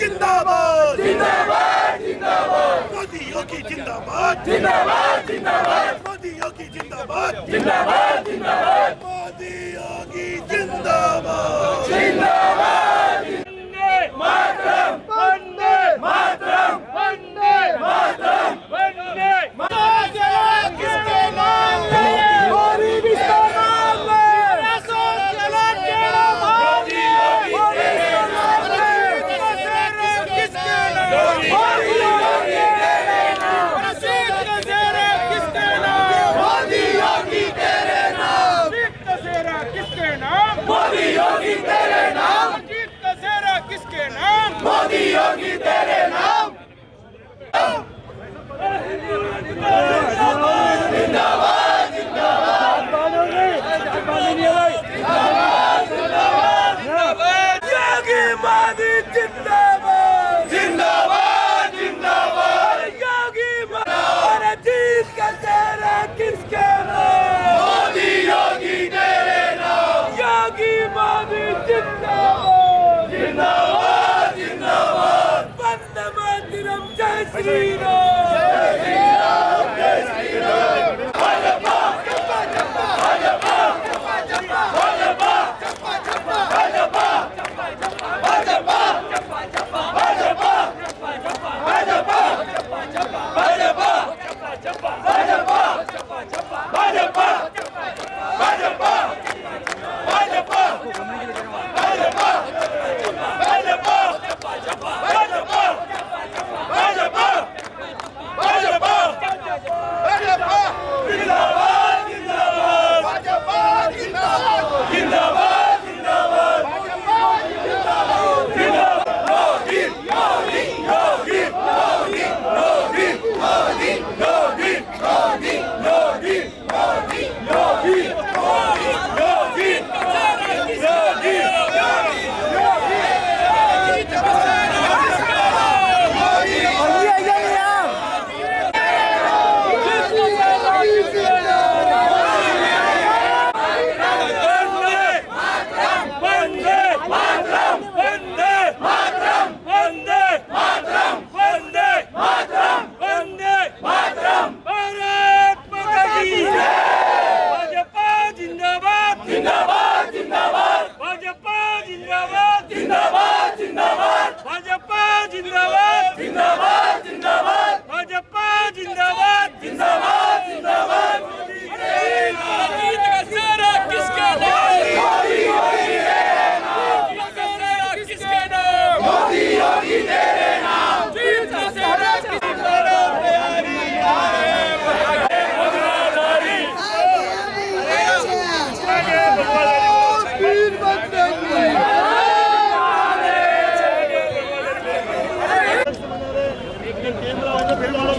जिंदाबाद जिंदाबाद जिंदाबाद मोदी योगी जिंदाबाद जिंदाबाद जिंदाबाद मोदी योगी जिंदाबाद जिंदाबाद जिंदाबाद मोदी योगी जिंदाबाद जिंदाबाद वंदे मातरम वंदे मातरम वंदे मातरम वंदे मातरम किसके नाम पे मोदी किसका नाम ले रसूल चला के मोदी योगी मोदी योगी तेरे नाम जीत का सेहरा किसके नाम मोदी योगी तेरे नाम जिंदाबाद जिंदाबाद योगी मोदी जिंदाबाद जिंदाबाद जिंदाबाद योगी मोदी जीत का सेहरा किसके नाम मोदी योगी तेरे योगी मोदी जिंदाबाद जिंदाबाद जिंदाबाद वंदे मातरम जय श्री राम जय श्री राम जय श्री राम भाजपा चप्पा चप्पा भाजपा चप्पा चप्पा भाजपा चप्पा चप्पा भाजपा चप्पा चप्पा भाजपा चप्पा चप्पा भाजपा चप्पा चप्पा भाजपा चप्पा चप्पा भाजपा चप्पा चप्पा भाजपा चप्पा चप्पा भाजपा चप्पा चप्पा भाजपा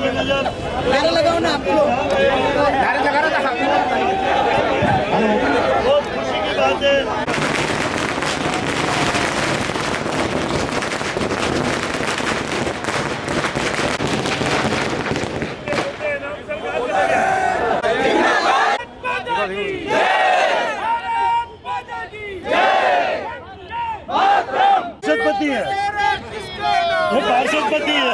लगाओ ना आप लोग लगा रहा था बहुत खुशी की बात है पार्षदपति है वो पार्षदपति है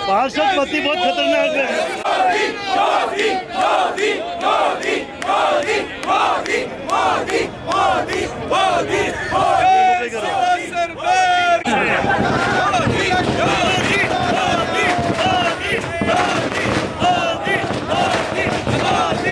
पार्षदपति बहुत खतरनाक है मोदी मोदी मोदी मोदी मोदी मोदी मोदी मोदी मोदी सरकार मोदी मोदी मोदी मोदी मोदी मोदी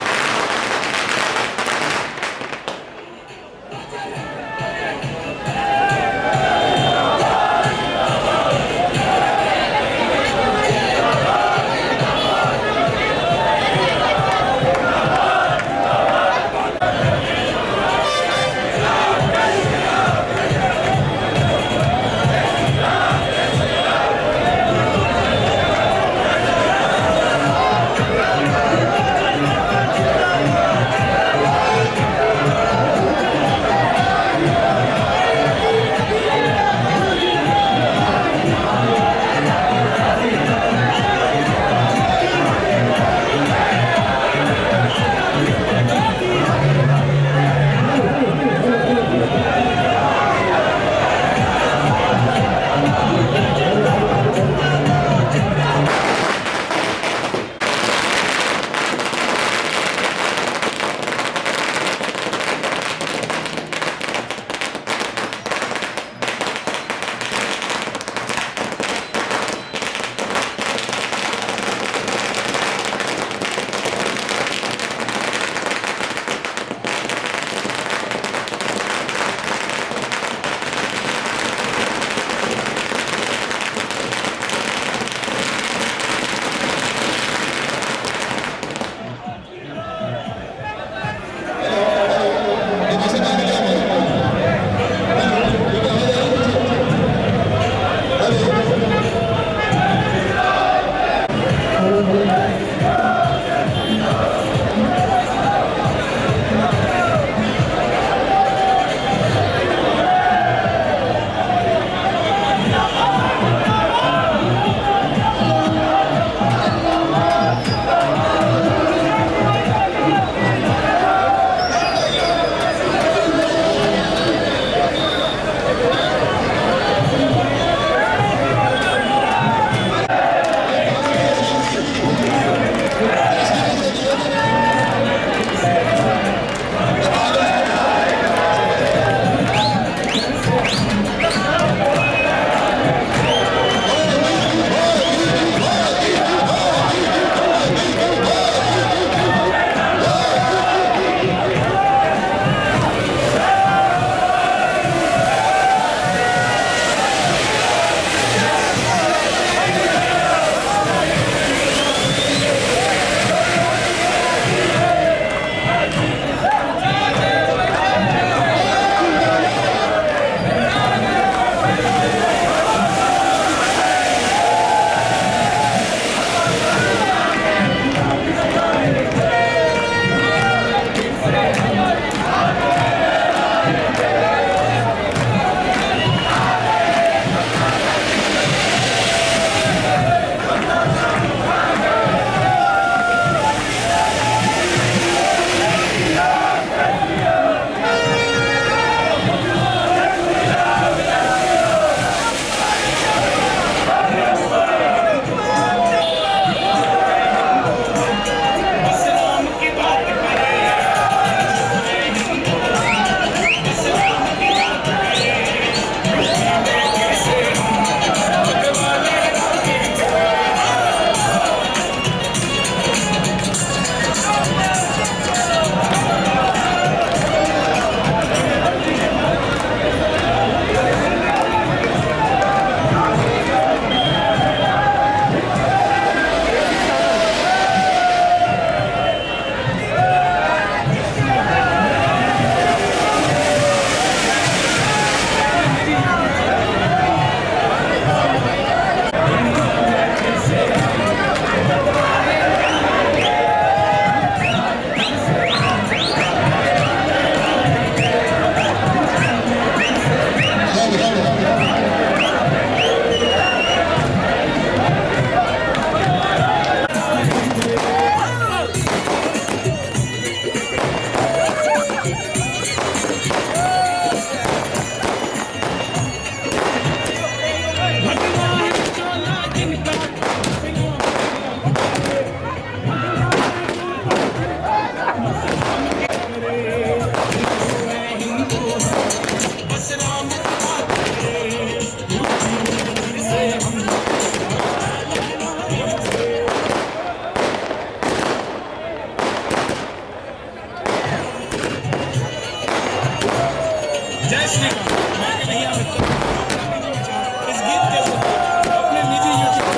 इस गीत के अपने निजी यूट्यूब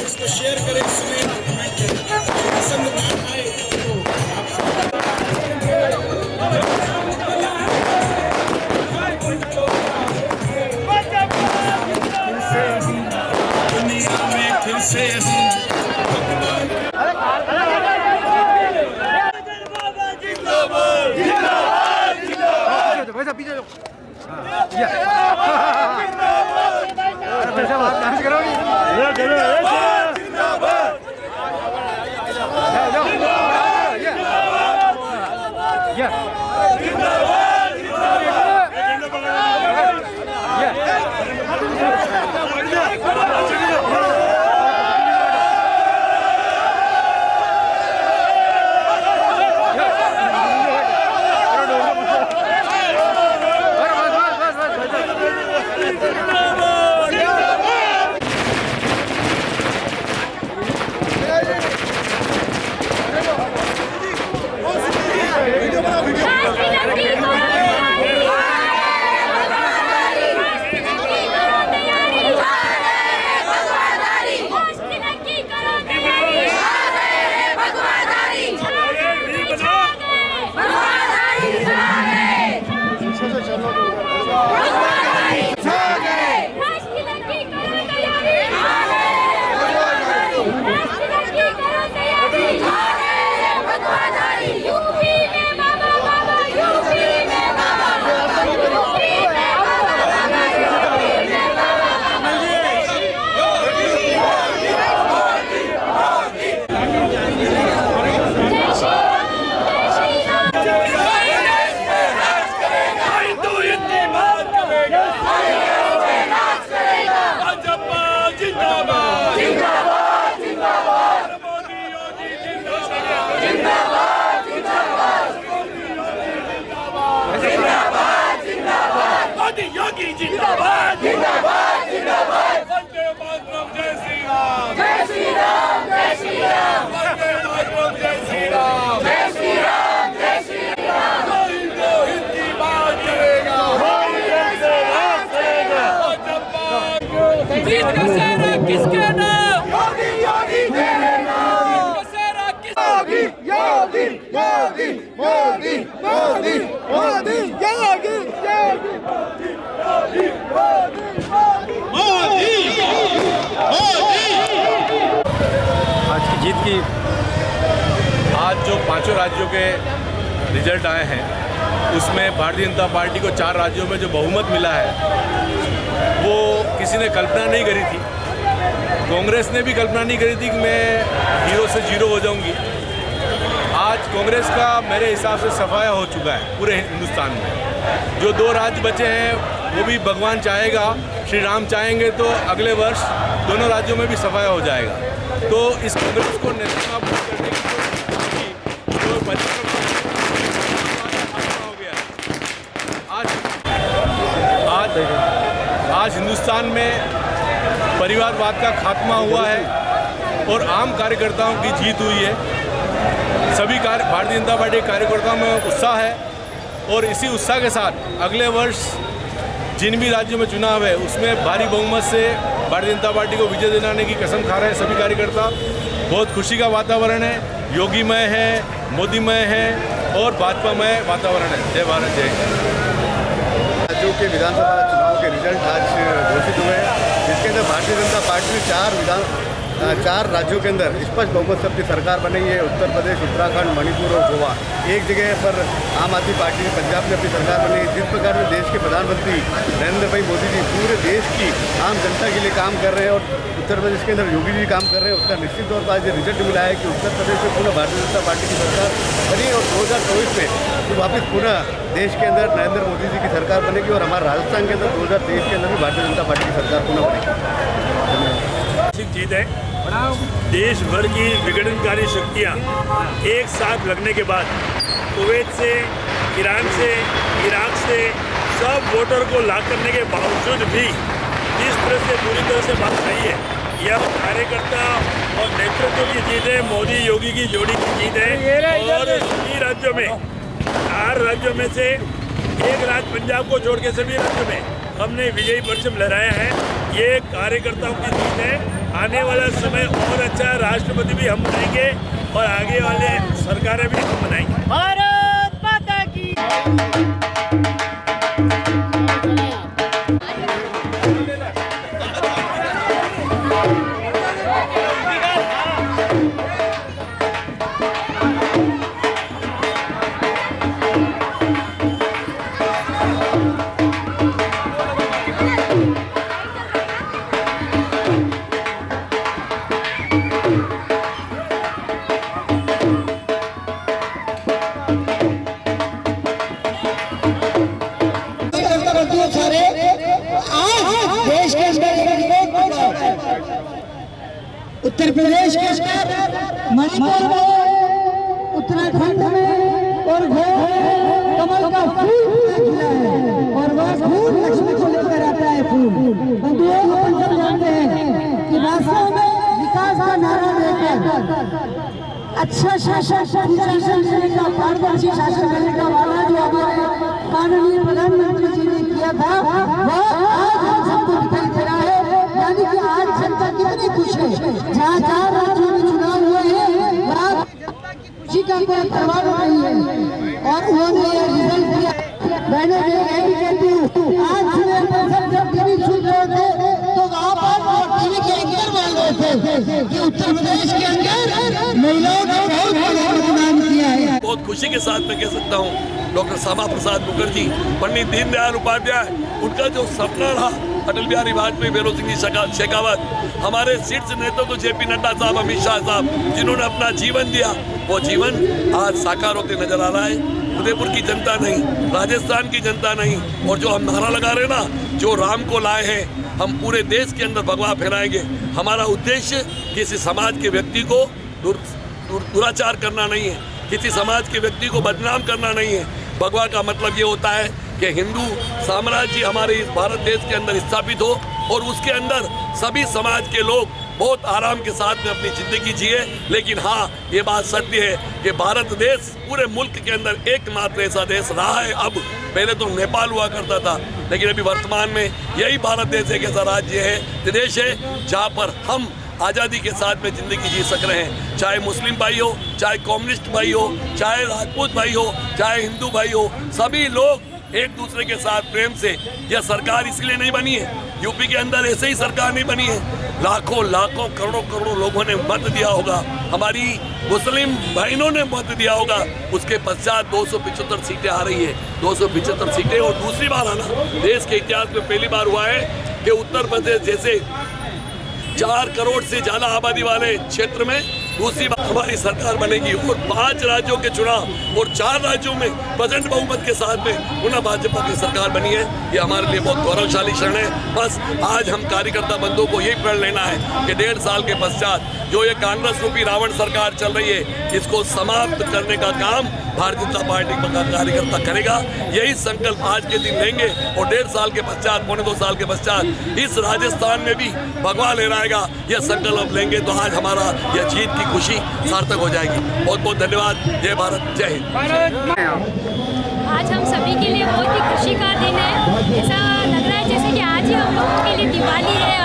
इसको शेयर करें, सुने, कमेंट करें। पसंद ना आए तो दुनिया में फिर से वैसा पीछे जो वैसा डांस करोगी योगी जिंदाबाद जिंदाबाद जिंदाबाद वंदे मातरम जय श्री राम जय श्री राम जय श्री राम वंदे मातरम जय श्री राम जय श्री राम जय श्री राम हिंदू हिंद की बात करेगा जीत का सेहरा किसका नाम योगी योगी तेरे नाम जीत का सेहरा किस योगी योगी योगी मोदी मोदी मोदी योगी योगी आज की जीत की आज जो 5 राज्यों के रिजल्ट आए हैं उसमें भारतीय जनता पार्टी को 4 राज्यों में जो बहुमत मिला है वो किसी ने कल्पना नहीं करी थी। कांग्रेस ने भी कल्पना नहीं करी थी कि मैं हीरो से जीरो हो जाऊंगी। आज कांग्रेस का मेरे हिसाब से सफाया हो चुका है पूरे हिंदुस्तान में। जो 2 राज्य बचे हैं वो भी भगवान चाहेगा, श्री राम चाहेंगे तो अगले वर्ष दोनों राज्यों में भी सफाया हो जाएगा। तो इस कांग्रेस को नेस्तनाबूद करने की जो परिश्रम हो गया आज हिंदुस्तान में परिवारवाद का खात्मा हुआ है और आम कार्यकर्ताओं की जीत हुई है। सभी भारतीय जनता पार्टी के कार्यकर्ताओं में उत्साह है और इसी उत्साह के साथ अगले वर्ष जिन भी राज्यों में चुनाव है उसमें भारी बहुमत से भारतीय जनता पार्टी को विजय दिलाने की कसम खा रहे हैं सभी कार्यकर्ता। बहुत खुशी का वातावरण है, योगीमय है, मोदीमय है और भाजपामय वातावरण है। जय भारत जय। राज्यों के विधानसभा चुनाव के रिजल्ट आज घोषित हुए हैं, जिसके अंदर भारतीय जनता पार्टी ने 4 राज्यों के अंदर स्पष्ट बहुमत से अपनी सरकार बनाई है। उत्तर प्रदेश, उत्तराखंड, मणिपुर और गोवा। एक जगह पर आम आदमी पार्टी ने पंजाब में अपनी सरकार बनाई है। जिस प्रकार से देश के प्रधानमंत्री नरेंद्र भाई मोदी जी पूरे देश की आम जनता के लिए काम कर रहे हैं और उत्तर प्रदेश के अंदर योगी जी काम कर रहे हैं, उसका निश्चित तौर पर आज रिजल्ट मिला है कि उत्तर प्रदेश में पुनः भारतीय जनता पार्टी की सरकार बनी और 2024 में तो वापस पुनः देश के अंदर नरेंद्र मोदी जी की सरकार बनेगी और हमारे राजस्थान के अंदर 2023 के अंदर भी भारतीय जनता पार्टी की सरकार पुनः बनेगी। जीत है। देश भर की विघटनकारी शक्तियाँ एक साथ लगने के बाद कुवैत से, ईरान से, इराक से सब वोटर को ला करने के बावजूद भी जिस तरह से पूरी तरह से बात नहीं है, यह कार्यकर्ता और नेतृत्व की जीत है, मोदी योगी की जोड़ी की जीत है। और इन्हीं राज्यों में 4 राज्यों में से एक राज्य पंजाब को छोड़ के सभी राज्यों में हमने विजयी परचम लहराया है। ये कार्यकर्ताओं की जीत है। आने वाला समय और अच्छा, राष्ट्रपति भी हम बनाएंगे और आगे वाले सरकारें भी हम बनाएंगे। भारत माता की। उत्तर प्रदेश के अंदर, मणिपुर में, उत्तराखंड में और कमल का फूल खिला है और वह फूल लक्ष्मी को लेकर आता है। फूल बंधुओं, हम सब जानते हैं कि वास्तव में विकास का नारा देकर अच्छा शासन देने का, पारदर्शी शासन देने का वादा जो हमारे माननीय प्रधानमंत्री जी ने किया था, वह आज हम सबको दिखाई दे रहा है। यानी कि आज जनता कितनी खुश है। जहाँ 4 राज्यों में चुनाव हुए हैं, वहाँ खुशी का कोई परवाह नहीं है और उन्होंने ये रिजल्ट दिया। मैंने यही कहती हूँ, आज सुबह पर जब टीवी सुन रहे थे तो वहाँ पर टीवी के एंकर बोल रहे थे कि उत्तर प्रदेश के अंदर महिलाओं ने बहुत बड़ा मतदान किया है। बहुत खुशी के साथ मैं कह सकता हूँ, डॉक्टर श्यामा प्रसाद मुखर्जी, पंडित दीनदयाल उपाध्याय, उनका जो सपना रहा, अटल बिहारी वाजपेयी, भैरों सिंह जी शेखावत, हमारे शीर्ष नेता तो जेपी नड्डा साहब, अमित शाह साहब, जिन्होंने अपना जीवन दिया, वो जीवन आज साकार होते नजर आ रहा है। उदयपुर की जनता नहीं, राजस्थान की जनता नहीं, और जो हम नारा लगा रहे ना, जो राम को लाए हैं, हम पूरे देश के अंदर भगवा फहराएंगे। हमारा उद्देश्य किसी समाज के व्यक्ति को दुराचार करना नहीं है, किसी समाज के व्यक्ति को बदनाम करना नहीं है। भगवा का मतलब ये होता है कि हिंदू साम्राज्य हमारे इस भारत देश के अंदर स्थापित हो और उसके अंदर सभी समाज के लोग बहुत आराम के साथ में अपनी ज़िंदगी जिए। लेकिन हाँ, ये बात सत्य है कि भारत देश पूरे मुल्क के अंदर एकमात्र ऐसा देश रहा है। अब पहले तो नेपाल हुआ करता था, लेकिन अभी वर्तमान में यही भारत देश एक ऐसा राज्य है, देश है, जहाँ पर हम आज़ादी के साथ में ज़िंदगी जी सक रहे हैं। चाहे मुस्लिम भाई हो, चाहे कम्युनिस्ट भाई हो, चाहे राजपूत भाई हो, चाहे हिंदू भाई हो, सभी लोग एक दूसरे के साथ प्रेम से। यह सरकार इसलिए नहीं बनी है, यूपी के अंदर ऐसे ही सरकार नहीं बनी है। लाखों लाखों करोड़ों करोड़ों लोगों ने मत दिया होगा, हमारी मुस्लिम बहनों ने मत दिया होगा। उसके पश्चात 275 सीटें आ रही है, 275 सीटें। और दूसरी बार आना देश के इतिहास में पहली बार हुआ है कि उत्तर प्रदेश जैसे 4 करोड़ से ज़्यादा आबादी वाले क्षेत्र में दूसरी बार हमारी सरकार बनेगी। और 5 राज्यों के चुनाव और 4 राज्यों में प्रचंड बहुमत के साथ में पुनः भाजपा की सरकार बनी है। ये हमारे लिए बहुत गौरवशाली क्षण है। बस आज हम कार्यकर्ता बंधुओं को यही प्रण लेना है कि 1.5 साल के पश्चात जो ये कांग्रेस रूपी रावण सरकार चल रही है, इसको समाप्त करने का काम भारतीय जनता पार्टी का कार्यकर्ता करेगा। यही संकल्प आज के दिन लेंगे और 1.5 साल के पश्चात, 1.25 साल के पश्चात इस राजस्थान में भी भगवा लहराएगा। यह संकल्प लेंगे तो आज हमारा यह जीत की खुशी सार्थक हो जाएगी। बहुत बहुत धन्यवाद। जय भारत, जय हिंद। आज हम सभी के लिए बहुत ही खुशी का दिन है। ऐसा लग रहा है जैसे कि आज ही हम लोगों के लिए दिवाली है,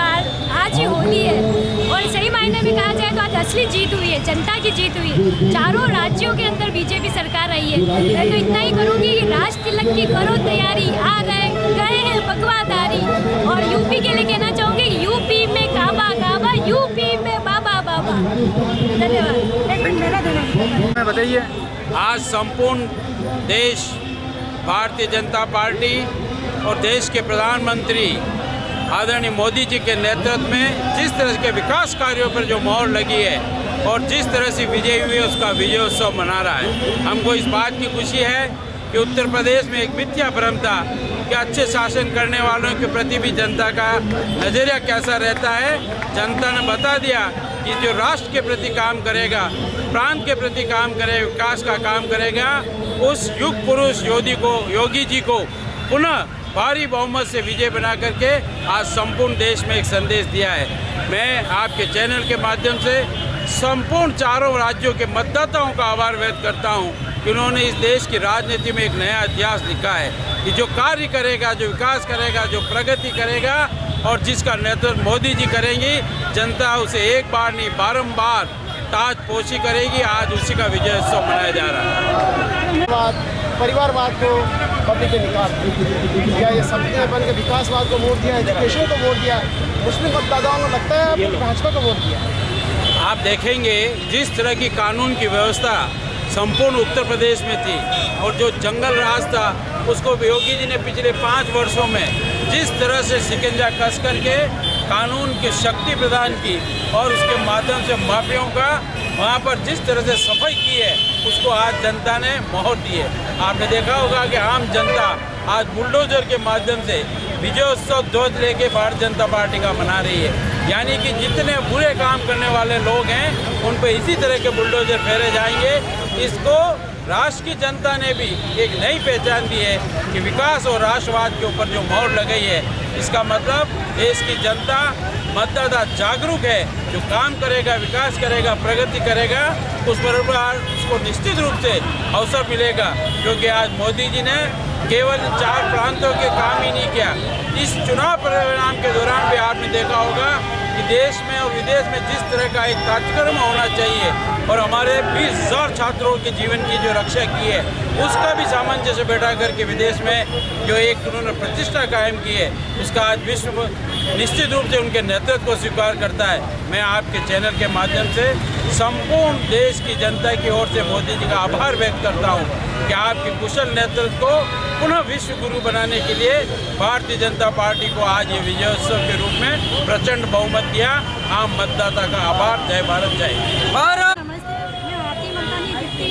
आज ही होली है। और सही मायने में कहा जाए तो आज असली जीत हुई है, जनता की जीत हुई है। 4 राज्यों के अंदर बीजेपी सरकार रही है। मैं तो इतना ही करूँगी कि राष्ट्र तिलक की करो तैयारी, आ गए हैं भगवाधारी। और यूपी के लिए कहना चाहूँगी, यूपी में काबा काबा, यूपी में बाबा बाबा। धन्यवाद। बताइए। आज संपूर्ण देश भारतीय जनता पार्टी और देश के प्रधानमंत्री आदरणीय मोदी जी के नेतृत्व में जिस तरह के विकास कार्यों पर जो मोहर लगी है और जिस तरह से विजय हुई है, उसका विजयोत्सव मना रहा है। हमको इस बात की खुशी है कि उत्तर प्रदेश में एक मिथ्या भ्रम था कि अच्छे शासन करने वालों के प्रति भी जनता का नज़रिया कैसा रहता है। जनता ने बता दिया कि जो राष्ट्र के प्रति काम करेगा, प्रांत के प्रति काम करेगा, विकास का काम करेगा, उस युग पुरुष योगी जी को पुनः भारी बहुमत से विजय बना करके आज संपूर्ण देश में एक संदेश दिया है। मैं आपके चैनल के माध्यम से संपूर्ण 4 राज्यों के मतदाताओं का आभार व्यक्त करता हूं कि उन्होंने इस देश की राजनीति में एक नया इतिहास लिखा है कि जो कार्य करेगा, जो विकास करेगा, जो प्रगति करेगा और जिसका नेतृत्व मोदी जी करेंगी, जनता उसे एक बार नहीं बारंबार ताजपोशी करेगी। आज उसी का विजय उत्सव मनाया जा रहा है। परिवारवाद को पब्लिक ने निकाल दिया, ये सबने बन के विकासवाद को वोट दिया, एजुकेशन को वोट दिया, मुस्लिम मतदाताओं को लगता है आपने भाजपा को वोट दिया। आप देखेंगे जिस तरह की कानून की व्यवस्था संपूर्ण उत्तर प्रदेश में थी और जो जंगल राज था उसको योगी जी ने पिछले 5 वर्षों में जिस तरह से शिकंजा कस करके कानून की शक्ति प्रदान की और उसके माध्यम से माफियाओं का वहाँ पर जिस तरह से सफाई की है उसको आज जनता ने मोहर दी है। आपने देखा होगा कि आम जनता आज बुलडोजर के माध्यम से विजयोत्सव ध्वज लेके भारतीय जनता पार्टी का मना रही है। यानी कि जितने बुरे काम करने वाले लोग हैं उन पर इसी तरह के बुलडोजर फेरे जाएंगे। इसको राष्ट्र की जनता ने भी एक नई पहचान दी है कि विकास और राष्ट्रवाद के ऊपर जो मोहर लगाई है, इसका मतलब देश की जनता मतदाता जागरूक है। जो काम करेगा, विकास करेगा, प्रगति करेगा, उस पर उसको निश्चित रूप से अवसर मिलेगा। क्योंकि आज मोदी जी ने केवल 4 प्रांतों के काम ही नहीं किया। इस चुनाव परिणाम के दौरान भी आपने देखा होगा कि देश में और विदेश में जिस तरह का एक कार्यक्रम होना चाहिए और हमारे 20,000 छात्रों के जीवन की जो रक्षा की है उसका भी सामंजस्य बैठा करके विदेश में जो एक उन्होंने प्रतिष्ठा कायम की है उसका आज विश्व निश्चित रूप से उनके नेतृत्व को स्वीकार करता है। मैं आपके चैनल के माध्यम से संपूर्ण देश की जनता की ओर से मोदी जी का आभार व्यक्त करता हूँ कि आपके कुशल नेतृत्व को पुनः विश्व गुरु बनाने के लिए भारतीय जनता पार्टी को आज ये विजयोत्सव के रूप में प्रचंड बहुमत दिया। आम मतदाता का आभार। जय भारत, जय भारत। नमस्ते, मैं आरती ममतानी डिप्टी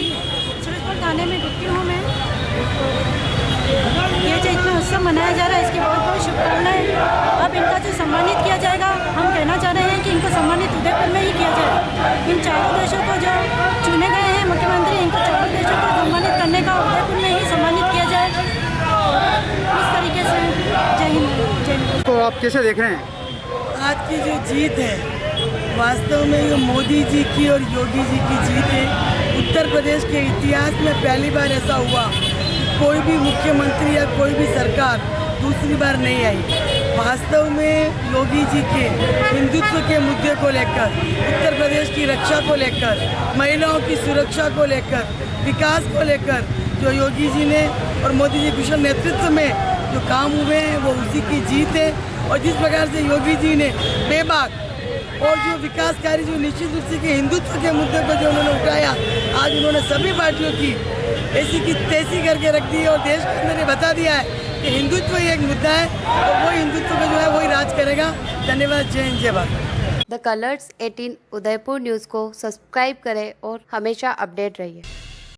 सूरजपुर थाने में डिप्टी हूँ। मैं ये जो इतना उत्सव मनाया जा रहा है इसकी बहुत बहुत शुभकामनाएं। अब इनका जो सम्मानित किया जाएगा, हम कहना चाह रहे हैं कि इनको सम्मानित उदयपुर में ही किया जाए। इन 4 देशों को जो चुने गए हैं मुख्यमंत्री, इनको 4 देशों को सम्मानित करने का उदयपुर में ही सम्मानित किया जाए। इस तरीके से जय हिंद, जय हिंद। तो आप कैसे देख रहे हैं आज की जो जीत है वास्तव में ये मोदी जी की और योगी जी की जीत है। उत्तर प्रदेश के इतिहास में पहली बार ऐसा हुआ कोई भी मुख्यमंत्री या कोई भी सरकार दूसरी बार नहीं आई। वास्तव में योगी जी के हिंदुत्व के मुद्दे को लेकर, उत्तर प्रदेश की रक्षा को लेकर, महिलाओं की सुरक्षा को लेकर, विकास को लेकर जो योगी जी ने और मोदी जी कुशल नेतृत्व में जो काम हुए हैं वो उसी की जीत है। और जिस प्रकार से योगी जी ने बेबाक और जो विकास कार्य जो निश्चित रूप से हिंदुत्व के मुद्दे पर जो उन्होंने उठाया, आज उन्होंने सभी पार्टियों की ऐसी की तैसी करके रख दी है और देश के अंदर ये बता दिया है कि हिंदुत्व ही एक मुद्दा है और वही हिंदुत्व का जो है वही राज करेगा। धन्यवाद। जय हिंद, जय Bharat. The colours 18 Udaipur news को सब्सक्राइब करें और हमेशा अपडेट रहिए।